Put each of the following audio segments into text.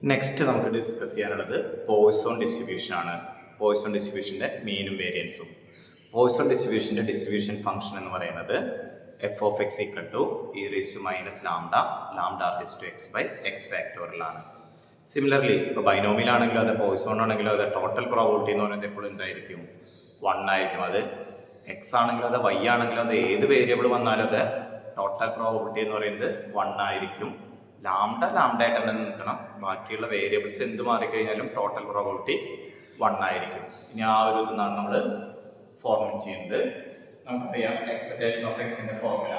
Next നമുക്ക് discuss ചെയ്യാനുള്ളത് Poisson distribution ആണ്. പോയ്സോൺ ഡിസ്ട്രിബ്യൂഷൻ്റെ മീനും വേരിയൻസും. പോയ്സോൺ ഡിസ്ട്രിബ്യൂഷൻ്റെ ഡിസ്ട്രിബ്യൂഷൻ ഫംഗ്ഷൻ എന്ന് പറയുന്നത് f of x equal to e raise to minus lambda lambda raise to x by x ഫാക്ടോറിയലാണ്. സിമിലർലി ഇപ്പോൾ ബൈനോമിയൽ ആണെങ്കിലും അതെ പോയ്സോൺ ആണെങ്കിലും അതെ ടോട്ടൽ പ്രോബിലിറ്റി എന്ന് പറയുന്നത് എപ്പോഴും എന്തായിരിക്കും? 1 ആയിരിക്കും. അത് എക്സ് ആണെങ്കിലും അത് വൈ ആണെങ്കിലും അത് ഏത് വേരിയബിൾ വന്നാലും അത് ടോട്ടൽ പ്രോബിലിറ്റി എന്ന് പറയുന്നത് 1 ആയിരിക്കും. ലാംഡ ആയിട്ട് തന്നെ നിൽക്കണം. ബാക്കിയുള്ള വേരിയബിൾസ് എന്ത് മാറിക്കഴിഞ്ഞാലും ടോട്ടൽ പ്രോബിലിറ്റി 1 ആയിരിക്കും. ഇനി ആ ഒരു ഇതാണ് നമ്മൾ ഫോർമുല ചെയ്യുന്നത്. നമുക്കറിയാം എക്സ്പെക്ടേഷൻ ഓഫ് എക്സിന്റെ ഫോർമുല.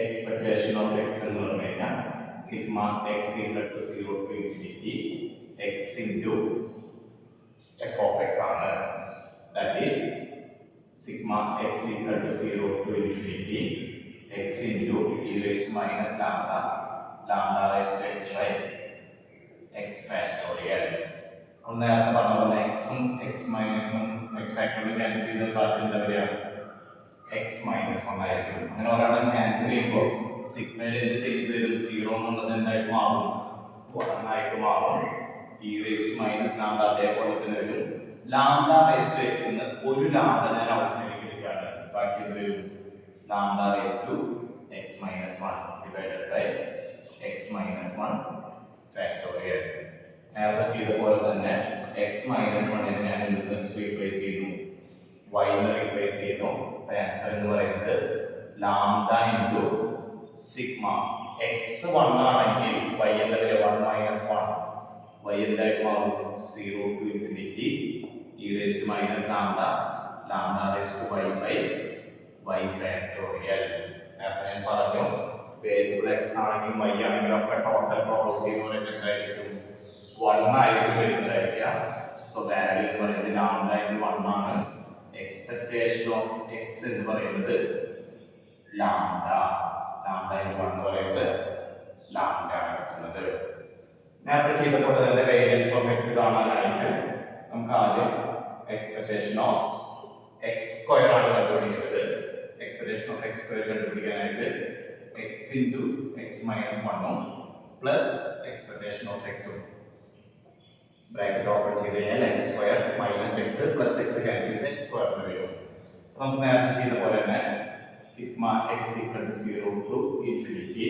എക്സ്പെക്ടേഷൻ ഓഫ് എക്സ് എന്ന് പറഞ്ഞു കഴിഞ്ഞാൽ sigma x equal to 0 to infinity x into f of x ആണ്. That is sigma x equal to 0 to infinity x into e raised to minus lambda lambda raised to x by x factorial. On the other part, x minus 1 x factorial cancel ചെയ്ത part എന്താ വരിക? x minus 1 ആയിരിക്കും. അങ്ങനെ ഒരാളെ cancel ചെയ്യുമ്പോൾ സിഗ്മയിൽ എന്ത് ചെയ്തു വരും? 0 എന്നുള്ളത് എന്തായിട്ട് മാറും? 1 ആയിട്ട് മാറും. e raised to minus lambda അതേപോലെ തന്നെ വരും. lambda raised to x എന്ന് ഒരു ലാംഡ ഞാൻ ഔട്ട്സൈഡിലേക്ക് എടുക്കുകയാണ്. ബാക്കി എന്ത് വരും? lambda raised to x minus 1 divided by x minus 1 factorial. നേരത്തെ ചെയ്ത പോലെ തന്നെ x minus 1 നെ ഞാൻ റീപ്ലേസ് ചെയ്തു, y നെ റീപ്ലേസ് ചെയ്തു. ആൻസർ എന്ന് പറയുന്നത് lambda into sigma x 1 ആണെങ്കിൽ y എന്താ വരിക? 1 minus 1 y എന്തായിട്ട് മാറും? 0 to infinity e raised to minus lambda lambda raised to y by y factorial. ഞാൻ പറഞ്ഞു വേരിയബിൾ എക്സ് ആണെങ്കിലും വൈ ആണെങ്കിലും ഒക്കെ ടോട്ടൽ പ്രോബിലിറ്റി എന്ന് പറയുന്നത് എന്തായിരിക്കും? 1 ആയിട്ട് വരുന്നതായിരിക്കുക. സോ വാല്യൂ എന്ന് പറയുന്നത് ലാംഡ ഇൻറ്റു 1 ആണ്. എക്സ്പെക്ടേഷൻ ഓഫ് എക്സ് എന്ന് പറയുന്നത് ലാംഡ ഇൻറ്റു 1 എന്ന് പറയുന്നത് ലാംഡ ആണ് കിട്ടുന്നത്. നേരത്തെ ചെയ്ത പോലെ തന്നെ വേരിയൻസ് ഓഫ് എക്സ് കാണാനായിട്ട് നമുക്ക് ആദ്യം എക്സ്പെക്ടേഷൻ ഓഫ് എക്സ് സ്ക്വയർ ആണ് കണ്ടുപിടിക്കുന്നത്. എക്സ്പെക്ടേഷൻ ഓഫ് എക്സ് സ്ക്വയർ കണ്ടുപിടിക്കാനായിട്ട് x into x minus 1 plus expectation of എക്സും ബ്രാക്കറ്റ് ഓപ്പൺ ചെയ്ത് കഴിഞ്ഞാൽ x square minus x plus x cancel ചെയ്ത് എക്സ് സ്ക്വയർ എന്ന് വരും. നമുക്ക് നേരത്തെ ചെയ്ത പോലെ തന്നെ sigma x equal to 0 to infinity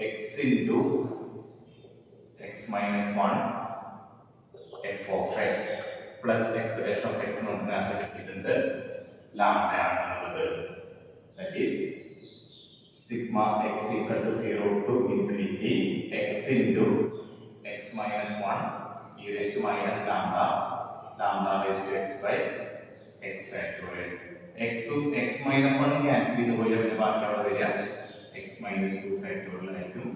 x into x minus 1 f of x plus expectation of x നമുക്ക് നേരത്തെ കിട്ടിയിട്ടുണ്ട് ലാംഡ ആണെന്നുള്ളത്. That is sigma x equal to 0 to infinity x into x minus 1 e raised to minus lambda raised to x by x factorial. x ഉം x minus 1 cancel ചെയ്ത് പോയാൽ പിന്നെ ബാക്കിയുള്ള വരിക x minus 2 factorial ആയിരിക്കും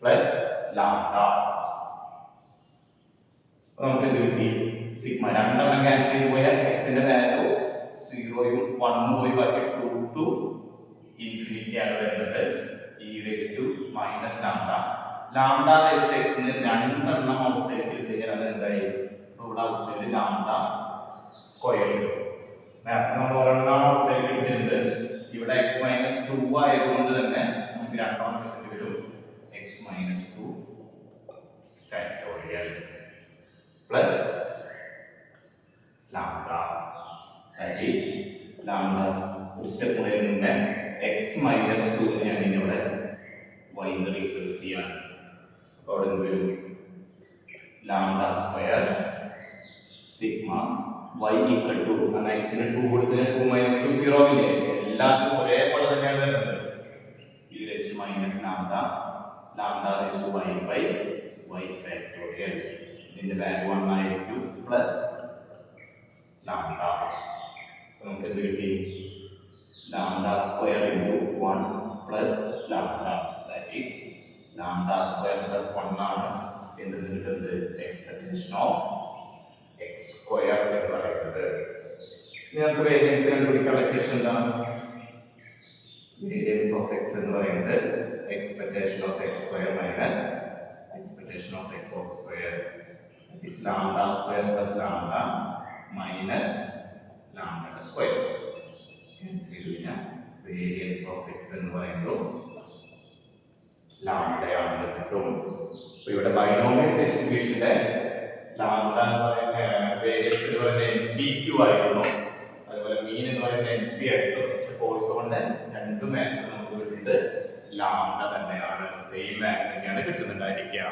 plus lambda. നമുക്ക് എന്ത് കിട്ടി? സിഗ്മ രണ്ടെണ്ണം ക്യാൻസൽ ചെയ്ത് പോയാൽ x ന്റെ വാല്യൂ 0 ഉം 1 ഉം പോയി ബാക്കി 2 ടു ഇൻഫിനിറ്റി ആണ് വരുന്നത്. e raised to minus lambda lambda raised to x ന് രണ്ടെണ്ണം ഔട്ട്സൈഡ് എടുത്തു കഴിഞ്ഞാൽ അത് എന്തായി? ഇവിടെ ഔട്ട്സൈഡ് ലാംഡ സ്ക്വയർ. നേരത്തെ നമ്മൾ ഒരെണ്ണം ഔട്ട്സൈഡ് എടുത്തിട്ടുണ്ട്. ഇവിടെ x മൈനസ് 2 ആയതുകൊണ്ട് തന്നെ നമുക്ക് രണ്ടെണ്ണം ഔട്ട്സൈഡ് വരും. x minus 2 factorial plus lambda. That is lambda ഒരു സ്റ്റെപ്പ് കൂടെ x മൈനസ് 2 ഞാൻ ഇവിടെ y എന്ന് റീപ്ലേസ് ചെയ്യാൻ. അപ്പോൾ അവിടെ എന്ത് വരും? Lambda square sigma y equal to എന്നാൽ x ന് 2 കൊടുത്തതിന് 2 മൈനസ് 2 0 ഇല്ലേ? എല്ലാവർക്കും ഒരേപോലെ തന്നെയാണ് വരുന്നത്. e raised to minus lambda raised to y by y factorial. ഇതിന്റെ വാല്യൂ 1 ആയിരിക്കും പ്ലസ് ലാംഡ. നമുക്ക് എന്ത് കിട്ടി? Lambda square into 1 plus lambda. That is lambda square plus 1 ആണ് എന്ത് കിട്ടുന്നത്? എക്സ്പെക്ടേഷൻ ഓഫ് എക്സ് സ്ക്വയർ എന്ന് പറയുന്നത്. നിങ്ങൾക്ക് വേരിയൻസ് കണ്ടുപിടിക്കാൻ ലൊക്കേഷൻ എന്താണ്? വേരിയൻസ് ഓഫ് എക്സ് എന്ന് പറയുന്നത് expectation of X square minus expectation of X whole square. That is lambda square plus lambda minus lambda square. Cancel ചെയ്താൽ variance of x എന്ന് പറയുന്നത് lambda ആണ്. കിട്ടും. അപ്പൊ ഇവിടെ ബൈനോമിയൽ ഡിസ്ട്രിബ്യൂഷന്റെ ലാംഡ എന്ന് പറയുന്ന വേരിയൻസ് എന്ന് പറയുന്നത് NPQ ആയിരുന്നു, അതുപോലെ മീൻ എന്ന് പറയുന്നത് NP ആയിരുന്നു. പക്ഷെ കോഴ്സ് കൊണ്ട് രണ്ടും ആൻസർ നമുക്ക് കിട്ടുന്നത് ലാംഡ തന്നെയാണ്, സെയിം വാല്യൂ തന്നെയാണ് കിട്ടുന്നുണ്ടായിരിക്കുക.